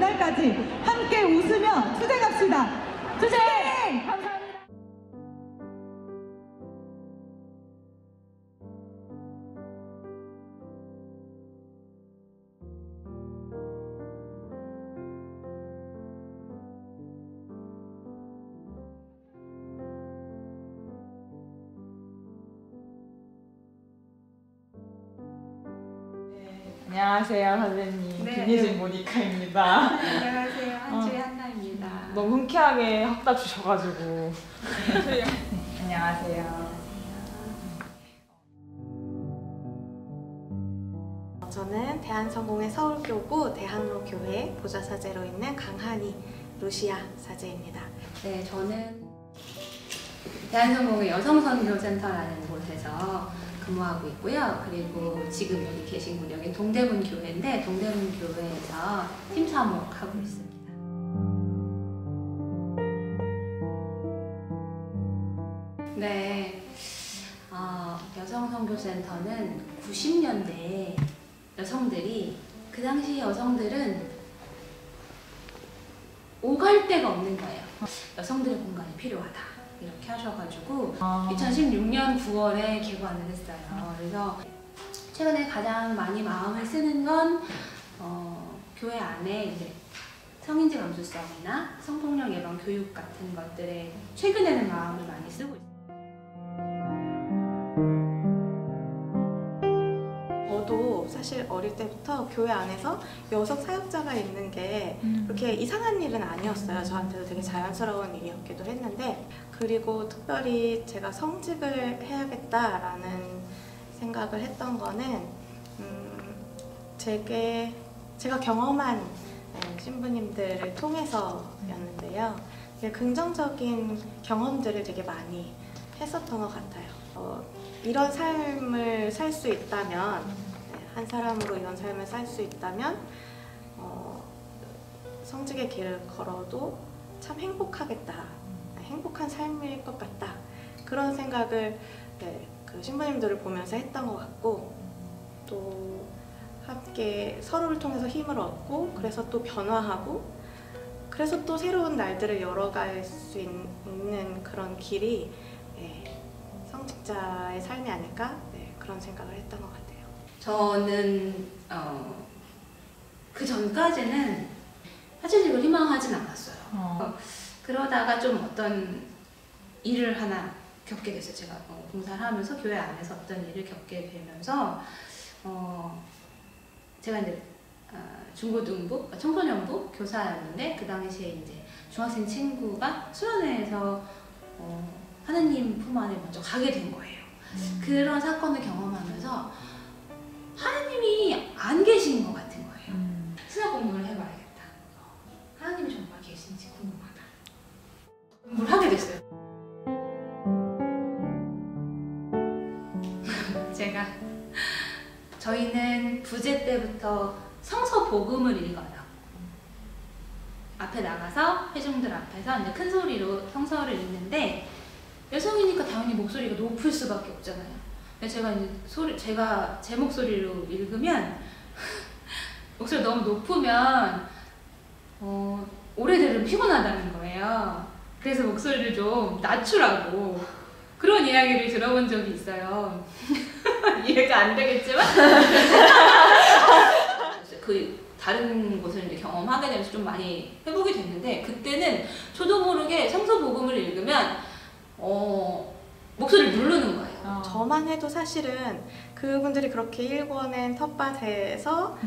그날까지 함께 웃으며 투쟁합시다. 투쟁! 감사합니다. 안녕하세요, 선생님. 네. 김희진 모니카입니다. 안녕하세요. 한주의 한나입니다. 너무 흔쾌하게 확답 주셔가지고. 안녕하세요. 저는 대한성공회 서울교구 대학로교회 보좌사제로 있는 강한희 루시아 사제입니다. 네, 저는 대한성공회 여성선교센터라는 곳에서 근무하고 있고요. 그리고 지금 여기 계신 분, 여기 동대문 교회인데 동대문 교회에서 팀사목하고 있습니다. 네, 여성선교센터는 90년대에 여성들이, 그 당시 여성들은 오갈 데가 없는 거예요. 여성들의 공간이 필요하다 이렇게 하셔가지고 2016년 9월에 개관을 했어요. 그래서 최근에 가장 많이 마음을 쓰는 건 교회 안에 이제 성인지 감수성이나 성폭력 예방 교육 같은 것들에 최근에는 마음을 많이 쓰고 있어요. 저도 사실 어릴 때부터 교회 안에서 여성 사역자가 있는 게 그렇게 이상한 일은 아니었어요. 저한테도 되게 자연스러운 일이었기도 했는데, 그리고 특별히 제가 성직을 해야겠다라는 생각을 했던 거는 제가 경험한 신부님들을 통해서였는데요. 되게 긍정적인 경험들을 되게 많이 했었던 것 같아요. 이런 삶을 살 수 있다면, 한 사람으로 이런 삶을 살 수 있다면 성직의 길을 걸어도 참 행복하겠다, 행복한 삶일 것 같다, 그런 생각을 그 신부님들을 보면서 했던 것 같고, 또 함께 서로를 통해서 힘을 얻고, 그래서 또 변화하고, 그래서 또 새로운 날들을 열어갈 수 있는 그런 길이 성직자의 삶이 아닐까, 그런 생각을 했던 것 같아요. 저는 그 전까지는 사제직을 희망하진 않았어요. 그러다가 좀 어떤 일을 하나 겪게 됐어요. 제가 봉사를 하면서 교회 안에서 어떤 일을 겪게 되면서 제가 이제 중고등부, 청소년부 교사였는데, 그 당시에 이제 중학생 친구가 수련회에서 하느님 품 안에 먼저 가게 된 거예요. 그런 사건을 경험하면서 하느님이 안 계신 것 같은 거예요. 신학 공부를 해봐야겠다. 하느님이 정말 계신지 궁금하다. 공부를 하게 됐어요. 제가, 저희는 부제 때부터 성서 복음을 읽어요. 앞에 나가서 회중들 앞에서 이제 큰 소리로 성서를 읽는데, 여성이니까 당연히 목소리가 높을 수밖에 없잖아요. 근데 제가 이제 제가 제 목소리로 읽으면 목소리가 너무 높으면 오래 들으면 피곤하다는 거예요. 그래서 목소리를 좀 낮추라고 그런 이야기를 들어본 적이 있어요. 이해가 안 되겠지만 그 다른 곳을 이제 경험하게 되면서 좀 많이 회복이 됐는데, 그때는 저도 모르게 성서 복음을 읽으면 목소리를 누르는 거예요. 저만 해도 사실은 그분들이 그렇게 일궈낸 텃밭에서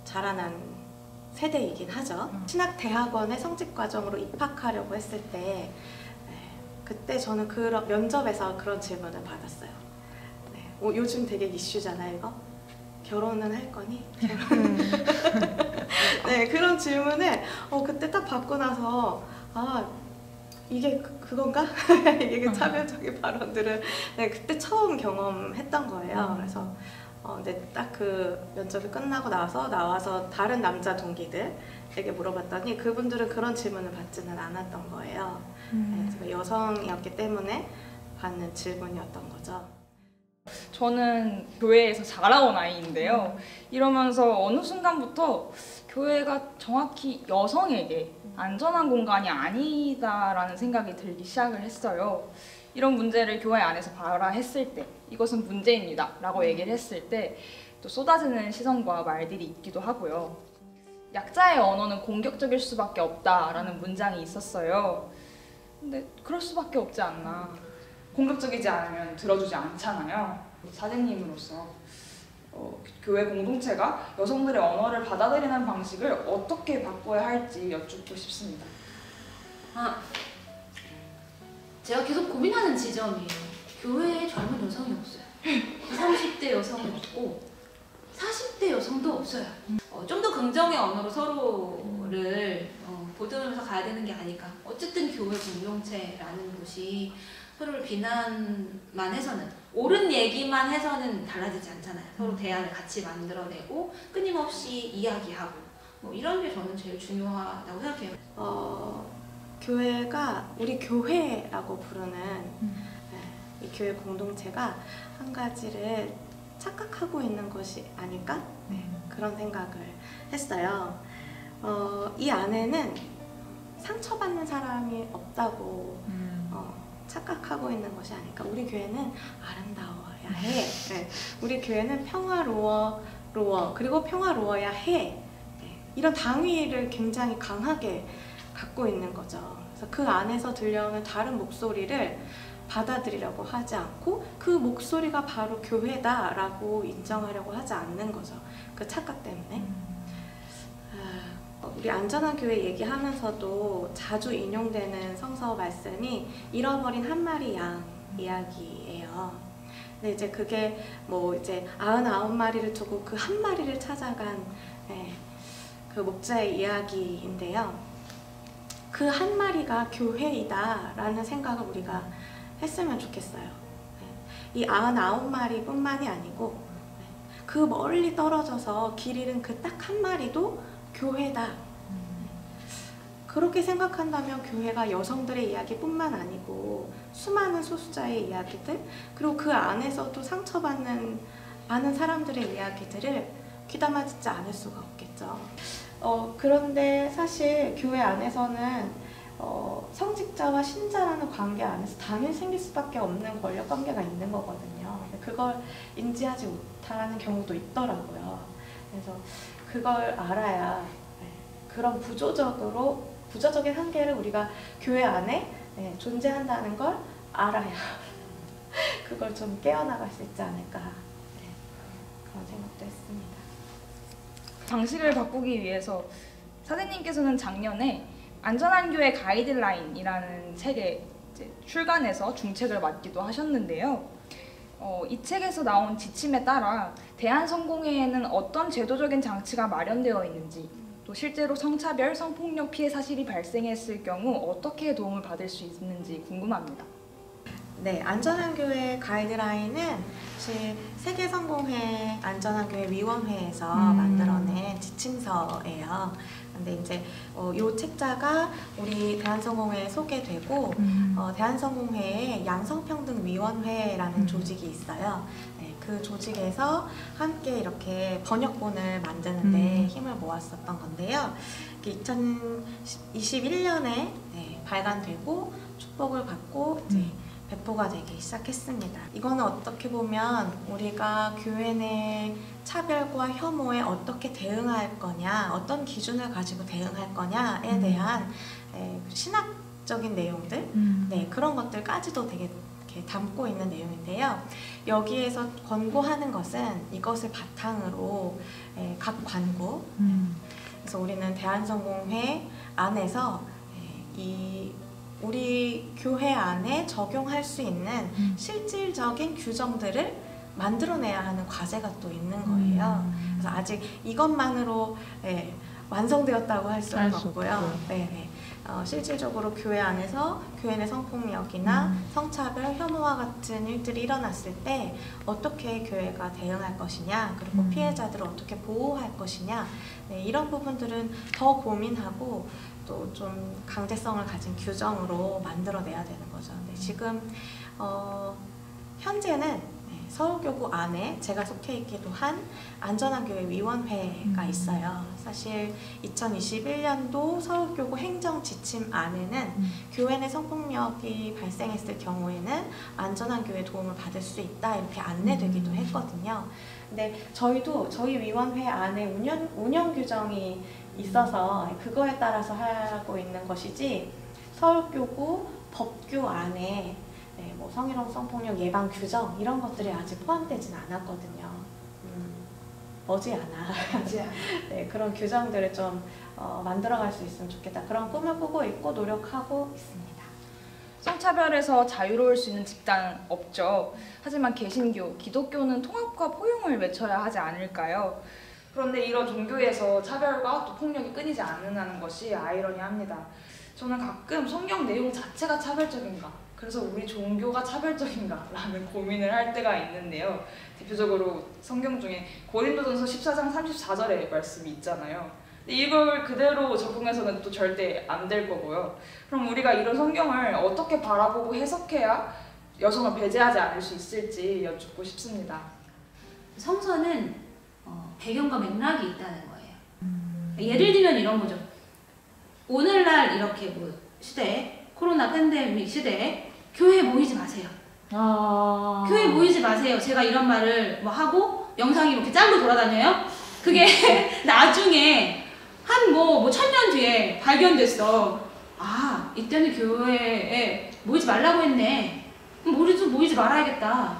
자라난 세대이긴 하죠. 신학대학원에 성직과정으로 입학하려고 했을 때 그때 저는 그런 면접에서 그런 질문을 받았어요. 요즘 되게 이슈잖아요, 이거. 결혼은 할 거니? 그런 질문을 그때 딱 받고 나서 이게 그건가? 이게 차별적인 발언들을 그때 처음 경험했던 거예요. 그래서 근데 딱 그 면접이 끝나고 나와서 다른 남자 동기들에게 물어봤더니 그분들은 그런 질문을 받지는 않았던 거예요. 제가 여성이었기 때문에 받는 질문이었던 거죠. 저는 교회에서 자라온 아이인데요. 이러면서 어느 순간부터 교회가 정확히 여성에게 안전한 공간이 아니다라는 생각이 들기 시작을 했어요. 이런 문제를 교회 안에서 발화했을 때 이것은 문제입니다 라고 얘기를 했을 때 또 쏟아지는 시선과 말들이 있기도 하고요. 약자의 언어는 공격적일 수밖에 없다라는 문장이 있었어요. 근데 그럴 수밖에 없지 않나. 공격적이지 않으면 들어주지 않잖아요. 사제님으로서 교회 공동체가 여성들의 언어를 받아들이는 방식을 어떻게 바꿔야 할지 여쭙고 싶습니다. 제가 계속 고민하는 지점이에요. 교회에 젊은 여성이 없어요. 30대 여성은 없고 40대 여성도 없어요. 좀 더 긍정의 언어로 서로를 보듬으면서 가야 되는 게 아닐까. 어쨌든 교회 공동체라는 곳이 서로를 비난만 해서는, 옳은 얘기만 해서는 달라지지 않잖아요. 서로 대안을 같이 만들어내고 끊임없이 이야기하고 뭐 이런 게 저는 제일 중요하다고 생각해요. 교회가 우리 교회라고 부르는 이 교회 공동체가 한 가지를 착각하고 있는 것이 아닐까? 그런 생각을 했어요. 이 안에는 상처받는 사람이 없다고 착각하고 있는 것이 아닐까. 우리 교회는 아름다워야 해. 우리 교회는 평화로워 그리고 평화로워야 해. 이런 당위를 굉장히 강하게 갖고 있는 거죠. 그래서 그 안에서 들려오는 다른 목소리를 받아들이려고 하지 않고 그 목소리가 바로 교회다라고 인정하려고 하지 않는 거죠. 그 착각 때문에. 우리 안전한 교회 얘기하면서도 자주 인용되는 성서 말씀이 잃어버린 한 마리 양 이야기예요. 근데 이제 그게 뭐 이제 99마리를 두고 그 한 마리를 찾아간 그 목자의 이야기인데요. 그 한 마리가 교회이다라는 생각을 우리가 했으면 좋겠어요. 이 99마리 뿐만이 아니고 그 멀리 떨어져서 길 잃은 그 딱 한 마리도 교회다. 그렇게 생각한다면 교회가 여성들의 이야기뿐만 아니고 수많은 소수자의 이야기들, 그리고 그 안에서도 상처받는 많은 사람들의 이야기들을 귀담아 듣지 않을 수가 없겠죠. 그런데 사실 교회 안에서는 성직자와 신자라는 관계 안에서 당연히 생길 수밖에 없는 권력 관계가 있는 거거든요. 그걸 인지하지 못하는 경우도 있더라고요. 그래서 그걸 알아야 그런 부조적인 한계를 우리가 교회 안에 존재한다는 걸 알아야 그걸 좀 깨어나갈 수 있지 않을까 그런 생각도 했습니다. 방식을 바꾸기 위해서 사장님께서는 작년에 안전한 교회 가이드라인이라는 책에 이제 출간해서 중책을 맡기도 하셨는데요. 이 책에서 나온 지침에 따라 대한성공회에는 어떤 제도적인 장치가 마련되어 있는지, 또 실제로 성차별, 성폭력 피해 사실이 발생했을 경우 어떻게 도움을 받을 수 있는지 궁금합니다. 네, 안전한 교회 가이드라인은 세계성공회 안전한 교회 위원회에서 만들어낸 지침서예요. 근데 이제 이 책자가 우리 대한성공회에 소개되고 대한성공회에 양성평등위원회라는 조직이 있어요. 네, 그 조직에서 함께 이렇게 번역본을 만드는데 힘을 모았었던 건데요. 2021년에 발간되고 축복을 받고 이제 배포가 되기 시작했습니다. 이거는 어떻게 보면 우리가 교회 내 차별과 혐오에 어떻게 대응할 거냐, 어떤 기준을 가지고 대응할 거냐에 대한 신학적인 내용들, 그런 것들까지도 되게 이렇게 담고 있는 내용인데요. 여기에서 권고하는 것은 이것을 바탕으로 각 관구, 그래서 우리는 대한성공회 안에서 우리 교회 안에 적용할 수 있는 실질적인 규정들을 만들어내야 하는 과제가 또 있는 거예요. 그래서 아직 이것만으로 완성되었다고 할 수는 없고요. 실질적으로 교회 안에서 교회 내 성폭력이나 성차별, 혐오와 같은 일들이 일어났을 때 어떻게 교회가 대응할 것이냐, 그리고 피해자들을 어떻게 보호할 것이냐, 이런 부분들은 더 고민하고 또 좀 강제성을 가진 규정으로 만들어내야 되는 거죠. 근데 지금 현재는 서울교구 안에 제가 속해 있기도 한 안전한교회 위원회가 있어요. 사실 2021년도 서울교구 행정지침 안에는 교회 내 성폭력이 발생했을 경우에는 안전한교회 도움을 받을 수 있다 이렇게 안내되기도 했거든요. 근데 저희도 저희 위원회 안에 운영 규정이 있어서 그거에 따라서 하고 있는 것이지 서울교구 법규 안에 뭐 성희롱 성폭력 예방 규정 이런 것들이 아직 포함되진 않았거든요. 머지않아 네, 그런 규정들을 좀 만들어갈 수 있으면 좋겠다. 그런 꿈을 꾸고 있고 노력하고 있습니다. 성차별에서 자유로울 수 있는 집단 없죠. 하지만 개신교, 기독교는 통합과 포용을 외쳐야 하지 않을까요? 그런데 이런 종교에서 차별과 또 폭력이 끊이지 않는다는 것이 아이러니합니다. 저는 가끔 성경 내용 자체가 차별적인가? 그래서 우리 종교가 차별적인가? 라는 고민을 할 때가 있는데요. 대표적으로 성경 중에 고린도전서 14장 34절의 말씀이 있잖아요. 근데 이걸 그대로 적용해서는 또 절대 안 될 거고요. 그럼 우리가 이런 성경을 어떻게 바라보고 해석해야 여성을 배제하지 않을 수 있을지 여쭙고 싶습니다. 성서는 배경과 맥락이 있다는 거예요. 예를 들면 이런 거죠. 오늘날 이렇게 뭐 시대에 코로나 팬데믹 시대에 교회에 모이지 마세요. 교회에 모이지 마세요. 제가 이런 말을 뭐 하고 영상이 이렇게 짤로 돌아다녀요. 그게 나중에 한 뭐 천년 뒤에 발견됐어. 아, 이때는 교회에 모이지 말라고 했네. 그럼 우리도 모이지 말아야겠다.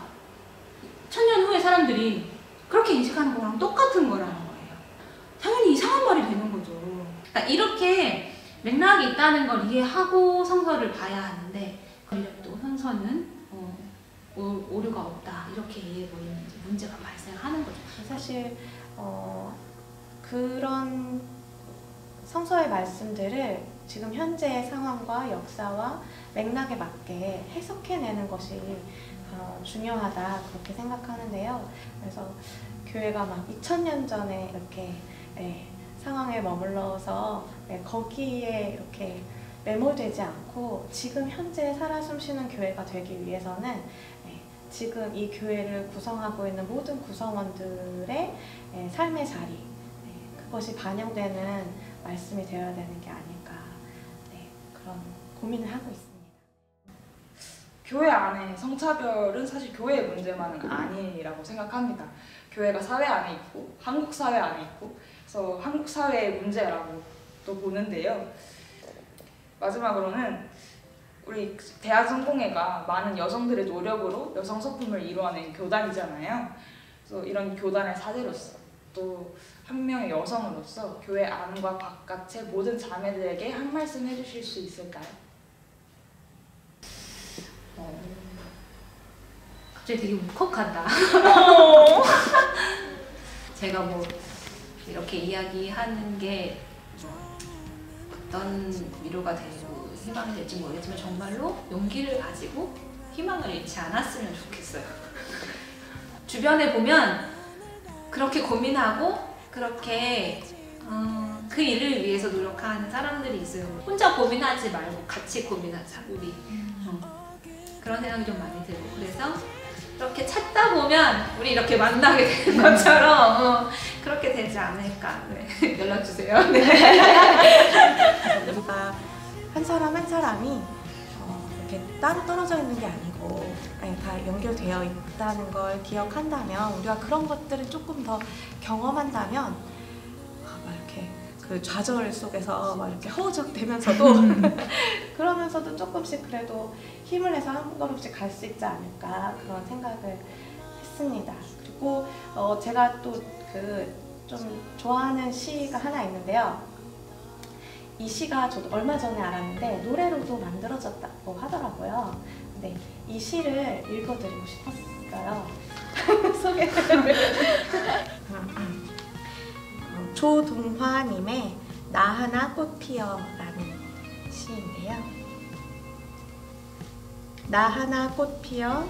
천년 후에 사람들이 그렇게 인식하는 거랑 똑같은 거라는 거예요. 당연히 이상한 말이 되는 거죠. 그러니까 이렇게 맥락이 있다는 걸 이해하고 성서를 봐야 하는데 또 성서는 오류가 없다 이렇게 이해해버리면 문제가 발생하는 거죠. 사실 그런 성서의 말씀들을 지금 현재의 상황과 역사와 맥락에 맞게 해석해내는 것이 중요하다 그렇게 생각하는데요. 그래서 교회가 막 2000년 전에 이렇게 상황에 머물러서 거기에 이렇게 매몰되지 않고 지금 현재 살아 숨쉬는 교회가 되기 위해서는 지금 이 교회를 구성하고 있는 모든 구성원들의 삶의 자리 그것이 반영되는 말씀이 되어야 되는 게 아닐까 그런 고민을 하고 있습니다. 교회 안에 성차별은 사실 교회의 문제만은 아니라고 생각합니다. 교회가 사회 안에 있고 한국 사회 안에 있고 그래서 한국 사회의 문제라고 또 보는데요. 마지막으로는 우리 대한성공회가 많은 여성들의 노력으로 여성 소품을 이루어낸 교단이잖아요. 그래서 이런 교단의 사제로서 또 한 명의 여성으로서 교회 안과 바깥의 모든 자매들에게 한 말씀 해주실 수 있을까요? 갑자기 되게 울컥한다. 제가 뭐 이렇게 이야기하는 게 어떤 위로가 되고 희망이 될지 모르겠지만 정말로 용기를 가지고 희망을 잃지 않았으면 좋겠어요. 주변에 보면 그렇게 고민하고 그렇게 그 일을 위해서 노력하는 사람들이 있어요. 혼자 고민하지 말고 같이 고민하자 우리. 그런 생각이 좀 많이 들고 그래서 이렇게 찾다 보면 우리 이렇게 만나게 되는 것처럼 그렇게 되지 않을까. 네. 연락주세요. 네. 우리가 한 사람 한 사람이 이렇게 따로 떨어져 있는 게 아니고 다 연결되어 있다는 걸 기억한다면 우리가 그런 것들을 조금 더 경험한다면 막 이렇게 그 좌절 속에서 막 이렇게 허우적대면서도 그러면서도 조금씩 그래도 힘을 내서 한 걸음씩 갈 수 있지 않을까 그런 생각을 했습니다. 그리고 제가 또 좀 좋아하는 시가 하나 있는데요. 이 시가 저도 얼마 전에 알았는데 노래로도 만들어졌다고 하더라고요. 근데 이 시를 읽어드리고 싶었어요. 소개를. 조동화님의 나 하나 꽃 피어라는 시인데요. 나 하나 꽃 피어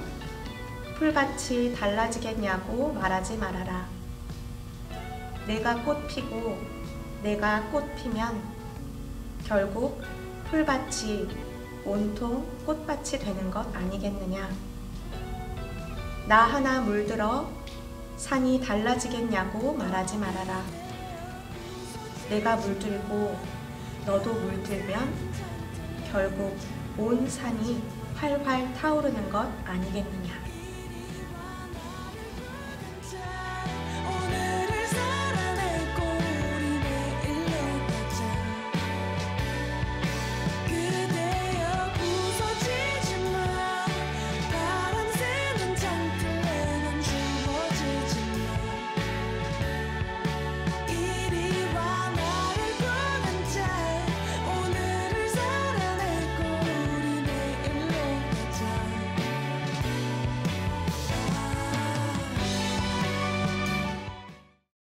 풀밭이 달라지겠냐고 말하지 말아라. 내가 꽃 피고 내가 꽃 피면 결국 풀밭이 온통 꽃밭이 되는 것 아니겠느냐. 나 하나 물들어 산이 달라지겠냐고 말하지 말아라. 내가 물들고 너도 물들면 결국 온 산이 활활 타오르는 것 아니겠느냐.